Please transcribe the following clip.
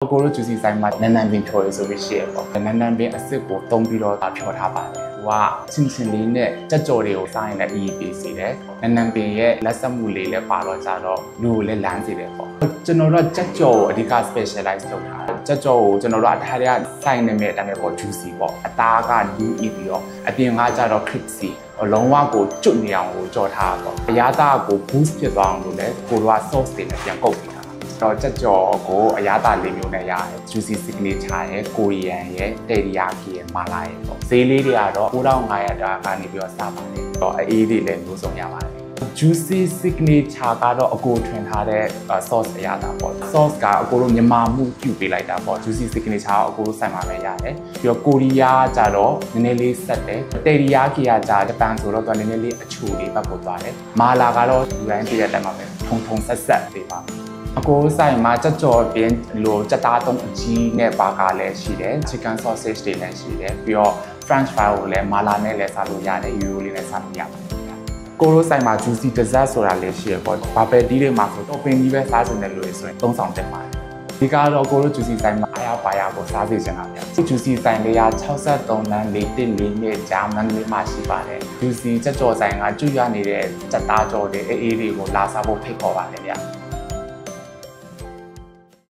ကိုလို juicy ဆိုင်မှာနန်းနန်းပင်ဖြော်ရဆိုပြီးရှိရပေါ့နန်းနန်းပင်အစ်စ်ကိုတုံးပြီးတော့ဖြော်ထားပါတယ်ဟိုကချင်းချင်းလေးနဲ့ကြက်ကြော်တွေကိုစားရင်လည်းအီးပေးစီတယ်နန်းနန်းပင်ရဲ့လက်ဆက်မှုလေးလည်းပါတော့ကြတော့လူကိုလည်းလမ်းစီတယ်ပေါ့ကျွန်တော်တို့ကြက်ကြော်ကိုအဓိက specialize လုပ်ထားတယ်ကြက်ကြော်ကိုကျွန်တော်တို့အထားတွေကစိုက်နေမဲ့အတိုင်းပဲပေါ့ juicy ပေါ့အသားကလူအီးပြီးတော့အပြင်ကကြတော့ crispy လုံးဝကိုကျွတ်နေအောင်ကိုကြော်ထားပေါ့အရာသားကို boost ဖြစ်သွားအောင်လို့လည်းကိုတို့က sauce တွေနဲ့ပြန်ကုတ်ပြီးတော့ကြက်ကြော်ကိုအရာသားလေးမျိုးနဲ့ရတယ် juicy signature ရဲ့ကိုရီယန်ရဲ့တေရီယာကီရဲ့မာလာရဲ့ပေါ့ဈေးလေးတွေကတော့9500တာကနေပြီးတော့စပါတယ်တော့အေးလေးလည်းမျိုးစုံရပါတယ် juicy signature ကတော့အကိုထွင်ထားတဲ့ sauce အရာသားပေါ့ sauce ကအကိုတို့မြန်မာမှုပြုပေးလိုက်တာပေါ့ juicy signature အကိုတို့ဆိုင်မှာပဲရတယ်ပြီးတော့ကိုရီးယားကျတော့နည်းနည်းလေးဆက်တယ်တေရီယာကီကဂျပန်ဆိုတော့သူကနည်းနည်းလေးအချိုလေးပတ်ဖို့သွားတယ်မာလာကတော့လူတိုင်းသိတဲ့အတိုင်းပါပဲထုံဆက်ပေးပါအကိုဆိုင်မှာကြက်ကြော်ပြင်လိုကြက်သားသုံးအကြီးနဲ့ဘာကားလည်းရှိတယ် chicken sausage တွေလည်းရှိတယ်ပြီးတော့ french fry ကိုလည်းမာလာနဲ့လည်းစားလို့ရတယ်ယူရိုလေးနဲ့စားလို့ရပါတယ်ကိုရိုဆိုင်မှာ juicy dessert ဆိုတာလည်းရှိရပေါ့ဘာပဲတီးတွေမှာဆိုတော့ပင်ကြီးပဲစားစင်တယ်လို့ဆိုရင်သုံးဆောင်တက်ပါတယ်ဒီကတော့ကိုရို juicy ဆိုင်မှာအားရပါရကိုစားစေချင်တာဗျ။ juicy ဆိုင်လေးက63လမ်း414နဲ့ဂျာမန်လေးမှာရှိပါတယ်။ juicy ကြက်ကြော်ဆိုင်ကကျွတ်ရနေတဲ့ကြက်သားကြော်တွေအေးလေးကိုလာစားဖို့ဖိတ်ခေါ်ပါတယ်ဗျ။